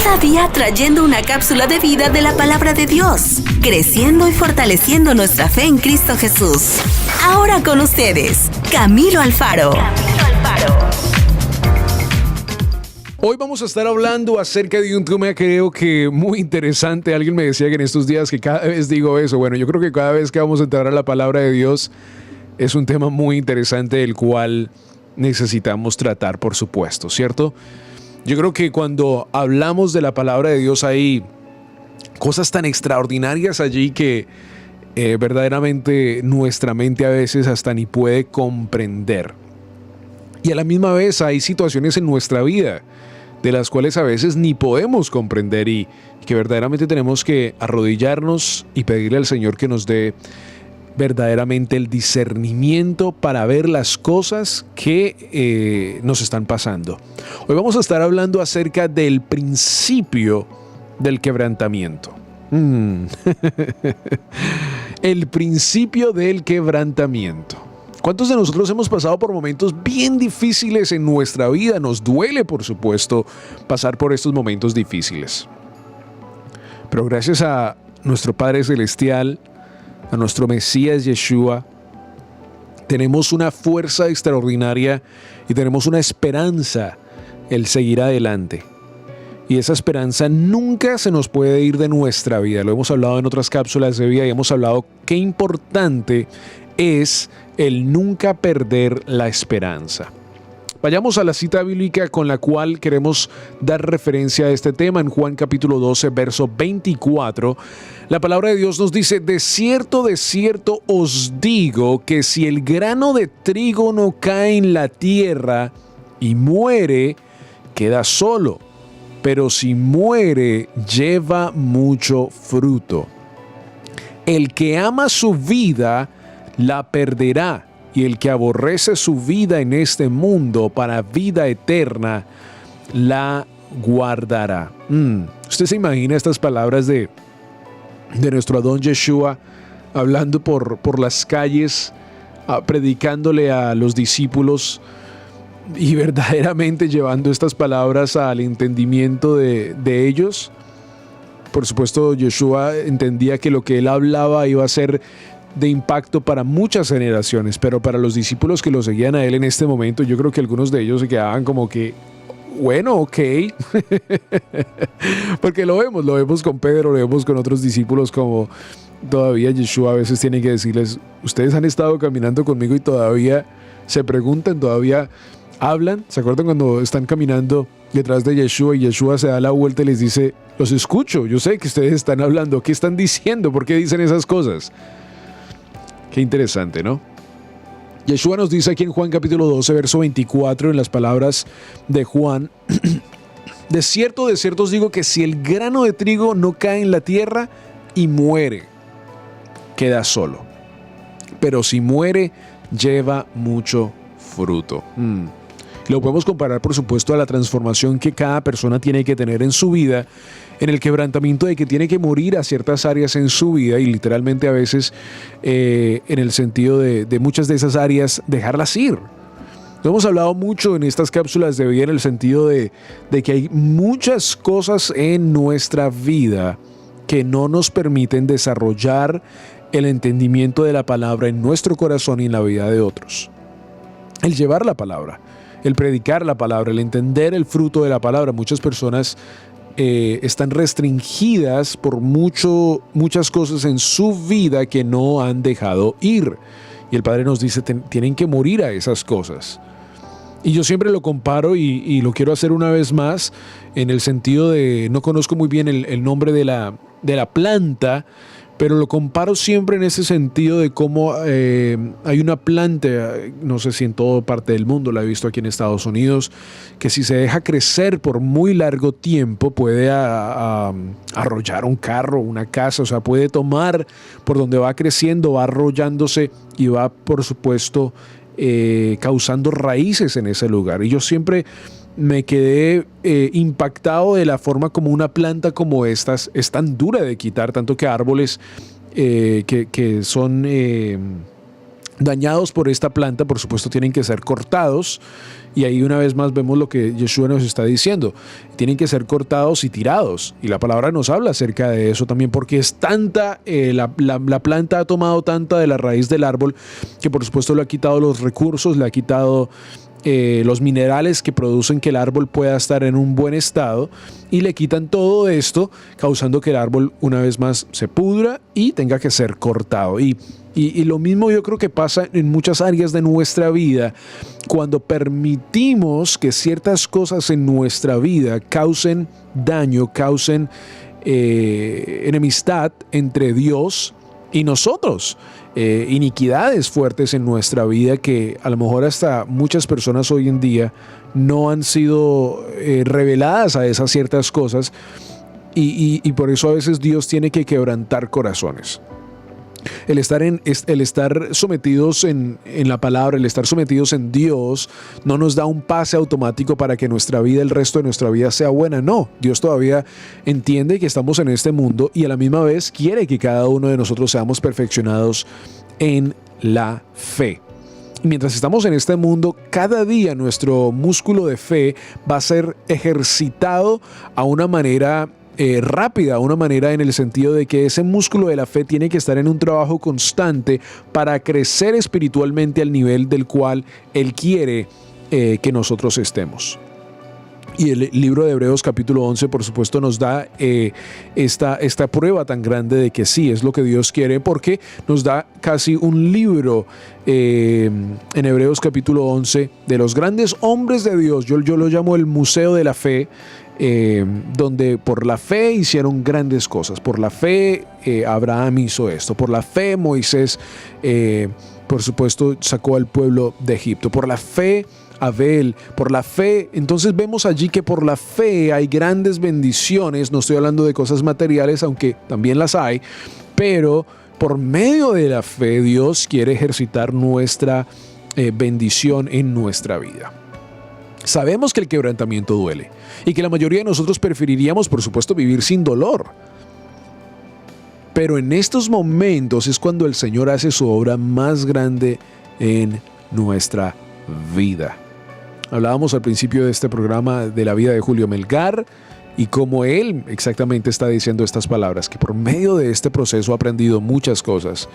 Cada día trayendo una cápsula de vida de la palabra de Dios, creciendo y fortaleciendo nuestra fe en Cristo Jesús. Ahora con ustedes, Camilo Alfaro. Hoy vamos a estar hablando acerca de un tema, creo que muy interesante. Alguien me decía que en estos días que cada vez digo eso. Bueno, yo creo que cada vez que vamos a entrar a la palabra de Dios es un tema muy interesante el cual necesitamos tratar, por supuesto, ¿cierto? Yo creo que cuando hablamos de la palabra de Dios hay cosas tan extraordinarias allí que verdaderamente nuestra mente a veces hasta ni puede comprender. Y a la misma vez hay situaciones en nuestra vida de las cuales a veces ni podemos comprender y que verdaderamente tenemos que arrodillarnos y pedirle al Señor que nos dé verdaderamente el discernimiento para ver las cosas que nos están pasando. Hoy vamos a estar hablando acerca del principio del quebrantamiento. El principio del quebrantamiento. ¿Cuántos de nosotros hemos pasado por momentos bien difíciles en nuestra vida? Nos duele, por supuesto, pasar por estos momentos difíciles. Pero gracias a nuestro Padre Celestial, a nuestro Mesías Yeshua, tenemos una fuerza extraordinaria y tenemos una esperanza, el seguir adelante. Y esa esperanza nunca se nos puede ir de nuestra vida. Lo hemos hablado en otras cápsulas de vida y hemos hablado qué importante es el nunca perder la esperanza. Vayamos a la cita bíblica con la cual queremos dar referencia a este tema en Juan capítulo 12, verso 24. La palabra de Dios nos dice: de cierto os digo que si el grano de trigo no cae en la tierra y muere, queda solo, pero si muere, lleva mucho fruto. El que ama su vida, la perderá. Y el que aborrece su vida en este mundo para vida eterna, la guardará. ¿Usted se imagina estas palabras de nuestro Adón Yeshua hablando por las calles, predicándole a los discípulos y verdaderamente llevando estas palabras al entendimiento de ellos? Por supuesto, Yeshua entendía que lo que él hablaba iba a ser de impacto para muchas generaciones, pero para los discípulos que lo seguían a él en este momento, yo creo que algunos de ellos se quedaban como que, bueno, ok, porque lo vemos con Pedro, lo vemos con otros discípulos, como todavía Yeshua a veces tiene que decirles: ustedes han estado caminando conmigo y todavía se preguntan, todavía hablan. ¿Se acuerdan cuando están caminando detrás de Yeshua y Yeshua se da la vuelta y les dice: los escucho, yo sé que ustedes están hablando, ¿qué están diciendo? ¿Por qué dicen esas cosas? Qué interesante, ¿no? Yeshua nos dice aquí en Juan capítulo 12, verso 24, en las palabras de Juan: de cierto os digo que si el grano de trigo no cae en la tierra y muere, queda solo. Pero si muere, lleva mucho fruto. Lo podemos comparar, por supuesto, a la transformación que cada persona tiene que tener en su vida, en el quebrantamiento de que tiene que morir a ciertas áreas en su vida y literalmente a veces en el sentido de muchas de esas áreas dejarlas ir. Lo hemos hablado mucho en estas cápsulas de vida en el sentido de que hay muchas cosas en nuestra vida que no nos permiten desarrollar el entendimiento de la palabra en nuestro corazón y en la vida de otros. El llevar la palabra, el predicar la palabra, el entender el fruto de la palabra. Muchas personas están restringidas por muchas cosas en su vida que no han dejado ir. Y el Padre nos dice: tienen que morir a esas cosas. Y yo siempre lo comparo y lo quiero hacer una vez más en el sentido de, no conozco muy bien el nombre de la planta, pero lo comparo siempre en ese sentido de cómo hay una planta, no sé si en toda parte del mundo, la he visto aquí en Estados Unidos, que si se deja crecer por muy largo tiempo puede arrollar un carro, una casa, o sea, puede tomar por donde va creciendo, va arrollándose y va, por supuesto, causando raíces en ese lugar. Y yo siempre me quedé impactado de la forma como una planta como estas es tan dura de quitar, tanto que árboles que son dañados por esta planta, por supuesto, tienen que ser cortados. Y ahí una vez más vemos lo que Yeshua nos está diciendo. Tienen que ser cortados y tirados. Y la palabra nos habla acerca de eso también, porque es tanta, la planta ha tomado tanta de la raíz del árbol que por supuesto le ha quitado los recursos, le ha quitado los minerales que producen que el árbol pueda estar en un buen estado, y le quitan todo esto, causando que el árbol una vez más se pudra y tenga que ser cortado. Y lo mismo yo creo que pasa en muchas áreas de nuestra vida, cuando permitimos que ciertas cosas en nuestra vida causen daño, causen enemistad entre Dios y nosotros, iniquidades fuertes en nuestra vida que a lo mejor hasta muchas personas hoy en día no han sido reveladas a esas ciertas cosas, y por eso a veces Dios tiene que quebrantar corazones. El estar sometidos en la palabra, el estar sometidos en Dios, no nos da un pase automático para que nuestra vida, el resto de nuestra vida sea buena. No, Dios todavía entiende que estamos en este mundo y a la misma vez quiere que cada uno de nosotros seamos perfeccionados en la fe. Y mientras estamos en este mundo, cada día nuestro músculo de fe va a ser ejercitado a una manera rápida, una manera en el sentido de que ese músculo de la fe tiene que estar en un trabajo constante para crecer espiritualmente al nivel del cual Él quiere que nosotros estemos. Y el libro de Hebreos capítulo 11 por supuesto nos da esta prueba tan grande de que sí, es lo que Dios quiere, porque nos da casi un libro en Hebreos capítulo 11 de los grandes hombres de Dios. Yo lo llamo el Museo de la Fe, donde por la fe hicieron grandes cosas. Por la fe Abraham hizo esto. Por la fe Moisés, por supuesto, sacó al pueblo de Egipto. Por la fe Abel, por la fe. Entonces vemos allí que por la fe hay grandes bendiciones. No estoy hablando de cosas materiales, aunque también las hay, pero por medio de la fe Dios quiere ejercitar nuestra bendición en nuestra vida. Sabemos que el quebrantamiento duele y que la mayoría de nosotros preferiríamos, por supuesto, vivir sin dolor. Pero en estos momentos es cuando el Señor hace su obra más grande en nuestra vida. Hablábamos al principio de este programa de la vida de Julio Melgar y cómo él exactamente está diciendo estas palabras, que por medio de este proceso ha aprendido muchas cosas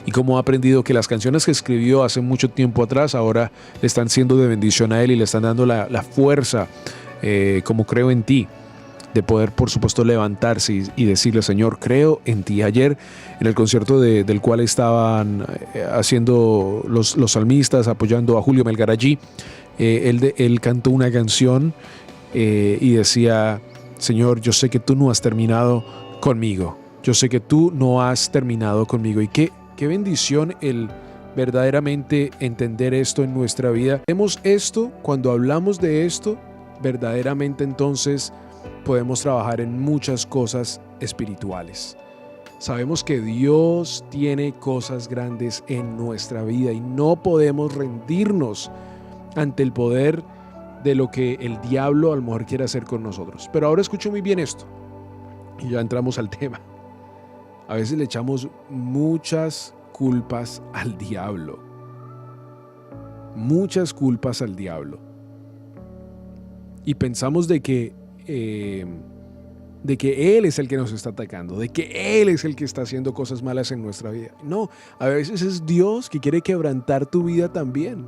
y cómo ha aprendido que las canciones que escribió hace mucho tiempo atrás ahora le están siendo de bendición a él y le están dando la fuerza, como creo en ti, de poder por supuesto levantarse y decirle: Señor, creo en ti. Ayer en el concierto del cual estaban haciendo los salmistas apoyando a Julio Melgar allí, él cantó una canción y decía: Señor, yo sé que tú no has terminado conmigo. Yo sé que tú no has terminado conmigo. Y qué bendición el verdaderamente entender esto en nuestra vida. Vemos esto, cuando hablamos de esto, verdaderamente entonces podemos trabajar en muchas cosas espirituales. Sabemos que Dios tiene cosas grandes en nuestra vida y no podemos rendirnos ante el poder de lo que el diablo a lo mejor quiere hacer con nosotros. Pero ahora escucho muy bien esto y ya entramos al tema. A veces le echamos muchas culpas al diablo. Muchas culpas al diablo. Y pensamos de que Él es el que nos está atacando, de que Él es el que está haciendo cosas malas en nuestra vida. No, a veces es Dios que quiere quebrantar tu vida también.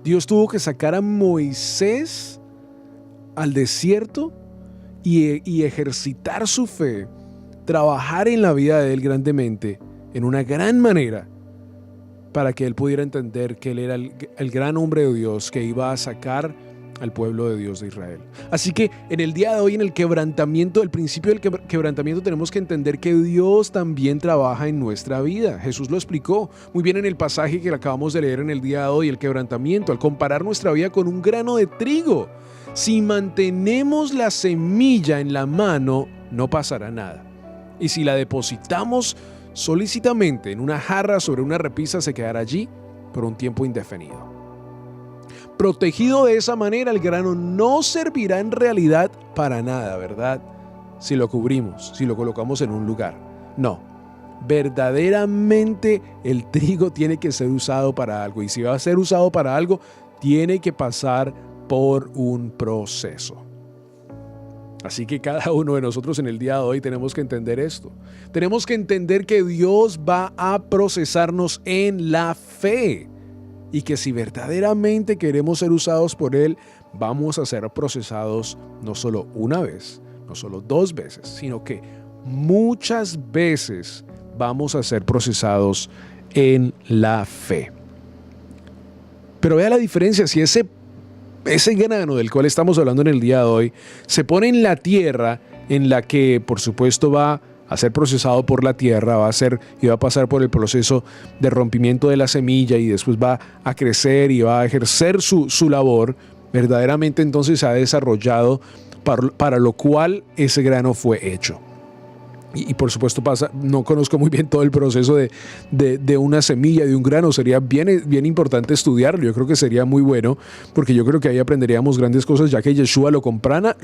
Dios tuvo que sacar a Moisés al desierto y ejercitar su fe, trabajar en la vida de él grandemente, en una gran manera, para que él pudiera entender que él era el gran hombre de Dios que iba a sacar al pueblo de Dios de Israel. Así que en el día de hoy, en el quebrantamiento, el principio del quebrantamiento, tenemos que entender que Dios también trabaja en nuestra vida. Jesús lo explicó muy bien en el pasaje que acabamos de leer en el día de hoy, el quebrantamiento, al comparar nuestra vida con un grano de trigo. Si mantenemos la semilla en la mano, no pasará nada. Y si la depositamos solícitamente en una jarra sobre una repisa, se quedará allí por un tiempo indefinido. Protegido de esa manera, el grano no servirá en realidad para nada, ¿verdad? Si lo cubrimos, si lo colocamos en un lugar. No, Verdaderamente el trigo tiene que ser usado para algo, y si va a ser usado para algo, tiene que pasar por un proceso. Así que cada uno de nosotros en el día de hoy tenemos que entender esto. Tenemos que entender que Dios va a procesarnos en la fe, y que si verdaderamente queremos ser usados por Él, vamos a ser procesados no solo una vez, no solo 2 veces, sino que muchas veces vamos a ser procesados en la fe. Pero vea la diferencia: si ese grano del cual estamos hablando en el día de hoy se pone en la tierra, en la que por supuesto va a ser procesado por la tierra, va a pasar por el proceso de rompimiento de la semilla, y después va a crecer y va a ejercer su labor, verdaderamente entonces se ha desarrollado para lo cual ese grano fue hecho. Y por supuesto no conozco muy bien todo el proceso de una semilla, de un grano. Sería bien importante estudiarlo. Yo creo que sería muy bueno, porque yo creo que ahí aprenderíamos grandes cosas, ya que Yeshua lo compara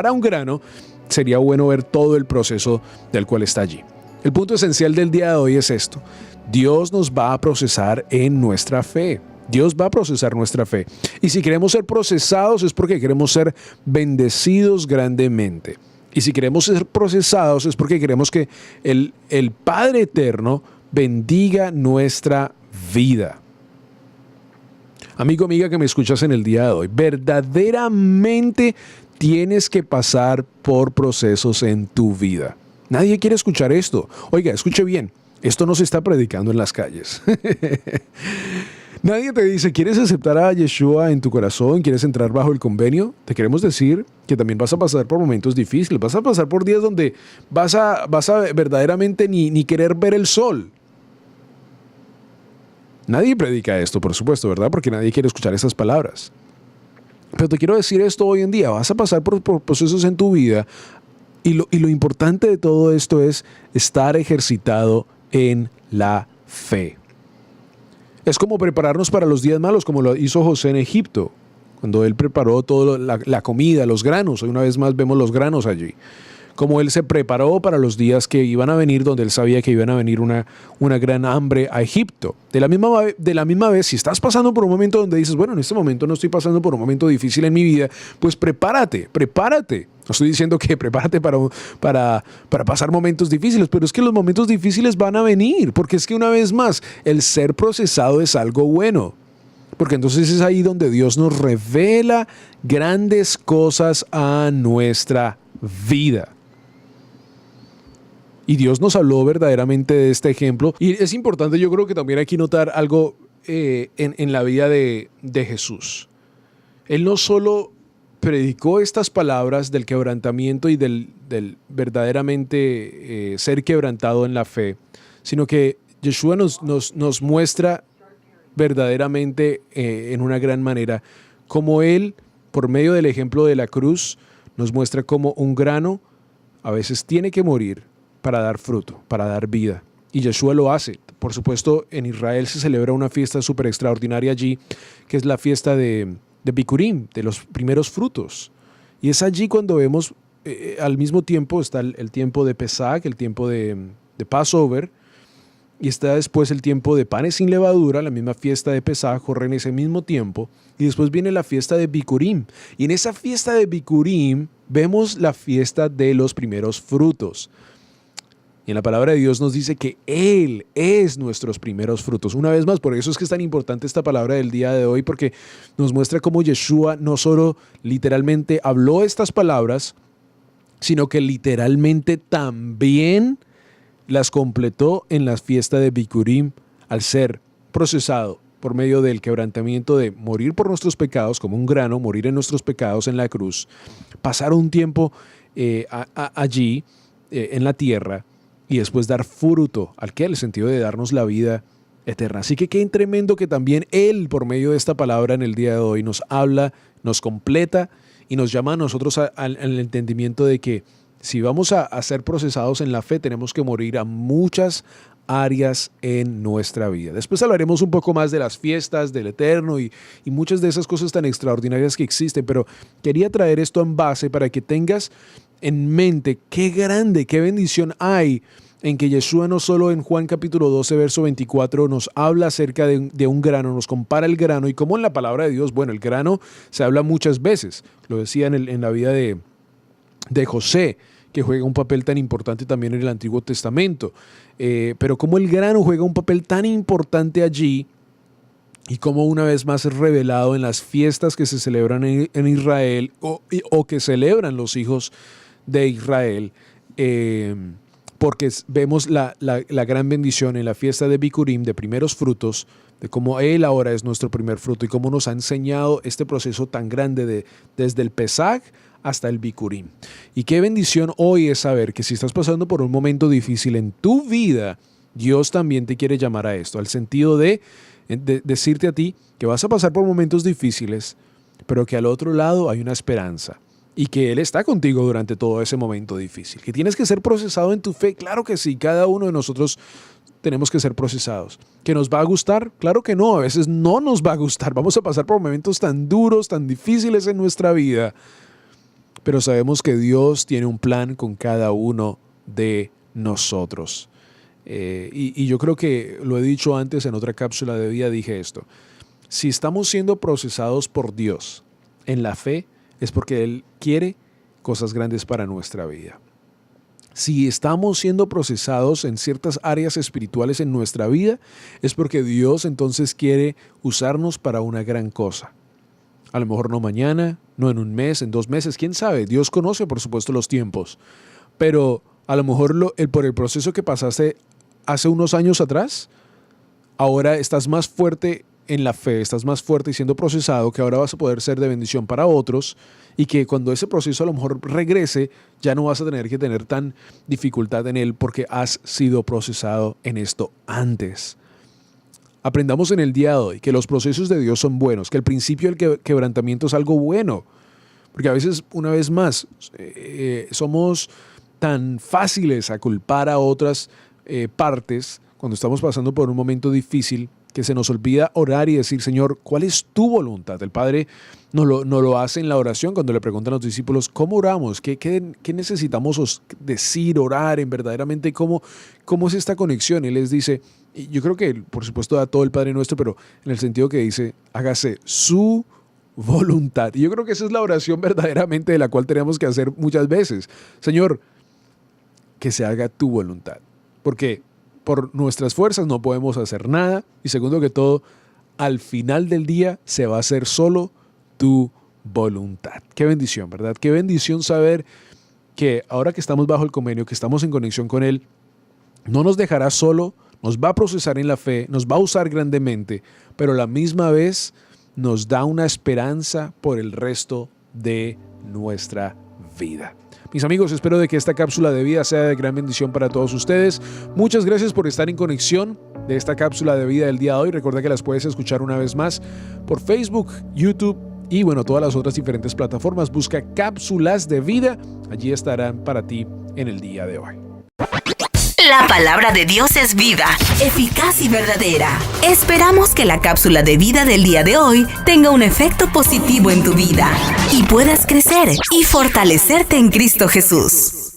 a un grano. Sería bueno ver todo el proceso del cual está allí. El punto esencial del día de hoy es esto: Dios nos va a procesar en nuestra fe. Dios va a procesar nuestra fe. Y si queremos ser procesados es porque queremos ser bendecidos grandemente. Y si queremos ser procesados es porque queremos que el Padre Eterno bendiga nuestra vida. Amigo, amiga que me escuchas en el día de hoy, verdaderamente tienes que pasar por procesos en tu vida. Nadie quiere escuchar esto. Oiga, escuche bien, esto no se está predicando en las calles. Nadie te dice: ¿quieres aceptar a Yeshua en tu corazón? ¿Quieres entrar bajo el convenio? Te queremos decir que también vas a pasar por momentos difíciles. Vas a pasar por días donde vas a verdaderamente ni querer ver el sol. Nadie predica esto, por supuesto, ¿verdad? Porque nadie quiere escuchar esas palabras. Pero te quiero decir esto hoy en día: vas a pasar por procesos en tu vida, y lo importante de todo esto es estar ejercitado en la fe. Es como prepararnos para los días malos, como lo hizo José en Egipto, cuando él preparó toda la comida, los granos. Hoy una vez más vemos los granos allí. Como él se preparó para los días que iban a venir, donde él sabía que iban a venir una gran hambre a Egipto. De la misma vez, si estás pasando por un momento donde dices: bueno, en este momento no estoy pasando por un momento difícil en mi vida, pues prepárate. No estoy diciendo que prepárate para pasar momentos difíciles, pero es que los momentos difíciles van a venir, porque es que una vez más, el ser procesado es algo bueno. Porque entonces es ahí donde Dios nos revela grandes cosas a nuestra vida. Y Dios nos habló verdaderamente de este ejemplo. Y es importante, yo creo que también aquí notar algo en la vida de Jesús. Él no solo predicó estas palabras del quebrantamiento y del verdaderamente ser quebrantado en la fe, sino que Yeshua nos muestra verdaderamente en una gran manera cómo Él, por medio del ejemplo de la cruz, nos muestra cómo un grano a veces tiene que morir para dar fruto, para dar vida. Y Yeshua lo hace. Por supuesto, en Israel se celebra una fiesta súper extraordinaria allí, que es la fiesta de Bikurim, de los primeros frutos. Y es allí cuando vemos, al mismo tiempo está el tiempo de Pesach, el tiempo de Passover, y está después el tiempo de panes sin levadura, la misma fiesta de Pesaj corre en ese mismo tiempo, y después viene la fiesta de Bikurim. Y en esa fiesta de Bikurim vemos la fiesta de los primeros frutos. Y en la palabra de Dios nos dice que Él es nuestros primeros frutos. Una vez más, por eso es que es tan importante esta palabra del día de hoy, porque nos muestra cómo Yeshua no solo literalmente habló estas palabras, sino que literalmente también las completó en la fiesta de Bikurim, al ser procesado por medio del quebrantamiento de morir por nuestros pecados, como un grano, morir en nuestros pecados en la cruz, pasar un tiempo allí en la tierra y después dar fruto, al que el sentido de darnos la vida eterna. Así que qué tremendo que también Él, por medio de esta palabra en el día de hoy, nos habla, nos completa y nos llama a nosotros al entendimiento de que si vamos a ser procesados en la fe, tenemos que morir a muchas áreas en nuestra vida. Después hablaremos un poco más de las fiestas, del Eterno y muchas de esas cosas tan extraordinarias que existen, pero quería traer esto en base para que tengas en mente qué grande, qué bendición hay en que Yeshua no solo en Juan capítulo 12, verso 24, nos habla acerca de un grano, nos compara el grano y cómo en la palabra de Dios, bueno, el grano se habla muchas veces, lo decía en la vida de José, que juega un papel tan importante también en el Antiguo Testamento, pero cómo el grano juega un papel tan importante allí y cómo una vez más es revelado en las fiestas que se celebran en Israel o que celebran los hijos de Israel, porque vemos la gran bendición en la fiesta de Bikurim, de primeros frutos, de cómo Él ahora es nuestro primer fruto y cómo nos ha enseñado este proceso tan grande desde el Pesaj hasta el Bikurim. Y qué bendición hoy es saber que si estás pasando por un momento difícil en tu vida, Dios también te quiere llamar a esto, al sentido de decirte a ti que vas a pasar por momentos difíciles, pero que al otro lado hay una esperanza y que Él está contigo durante todo ese momento difícil. Que tienes que ser procesado en tu fe, claro que sí, cada uno de nosotros tenemos que ser procesados. ¿Que nos va a gustar? Claro que no, a veces no nos va a gustar, vamos a pasar por momentos tan duros, tan difíciles en nuestra vida, pero sabemos que Dios tiene un plan con cada uno de nosotros. Y yo creo que lo he dicho antes en otra cápsula de vida, dije esto. Si estamos siendo procesados por Dios en la fe, es porque Él quiere cosas grandes para nuestra vida. Si estamos siendo procesados en ciertas áreas espirituales en nuestra vida, es porque Dios entonces quiere usarnos para una gran cosa. A lo mejor no mañana, no en un mes, en 2 meses, quién sabe. Dios conoce, por supuesto, los tiempos. Pero a lo mejor por el proceso que pasaste hace unos años atrás, ahora estás más fuerte en la fe, estás más fuerte y siendo procesado, que ahora vas a poder ser de bendición para otros y que cuando ese proceso a lo mejor regrese, ya no vas a tener que tener tan dificultad en él porque has sido procesado en esto antes. Aprendamos en el día de hoy que los procesos de Dios son buenos, que el principio del quebrantamiento es algo bueno, porque a veces, una vez más, somos tan fáciles a culpar a otras partes cuando estamos pasando por un momento difícil, que se nos olvida orar y decir, Señor, ¿cuál es tu voluntad? El Padre no lo hace en la oración cuando le preguntan a los discípulos, ¿cómo oramos? ¿Qué necesitamos decir, orar en verdaderamente? ¿Cómo es esta conexión? Él les dice, y yo creo que por supuesto da todo el Padre Nuestro, pero en el sentido que dice, hágase su voluntad. Y yo creo que esa es la oración verdaderamente de la cual tenemos que hacer muchas veces. Señor, que se haga tu voluntad. Porque por nuestras fuerzas no podemos hacer nada. Y segundo que todo, al final del día se va a hacer solo tu voluntad. Qué bendición, ¿verdad? Qué bendición saber que ahora que estamos bajo el convenio, que estamos en conexión con Él, no nos dejará solo, nos va a procesar en la fe, nos va a usar grandemente, pero a la misma vez nos da una esperanza por el resto de nuestra vida. Mis amigos, espero de que esta cápsula de vida sea de gran bendición para todos ustedes. Muchas gracias por estar en conexión de esta cápsula de vida del día de hoy. Recuerda que las puedes escuchar una vez más por Facebook, YouTube y todas las otras diferentes plataformas. Busca Cápsulas de Vida. Allí estarán para ti en el día de hoy. La palabra de Dios es vida, eficaz y verdadera. Esperamos que la cápsula de vida del día de hoy tenga un efecto positivo en tu vida y puedas crecer y fortalecerte en Cristo Jesús.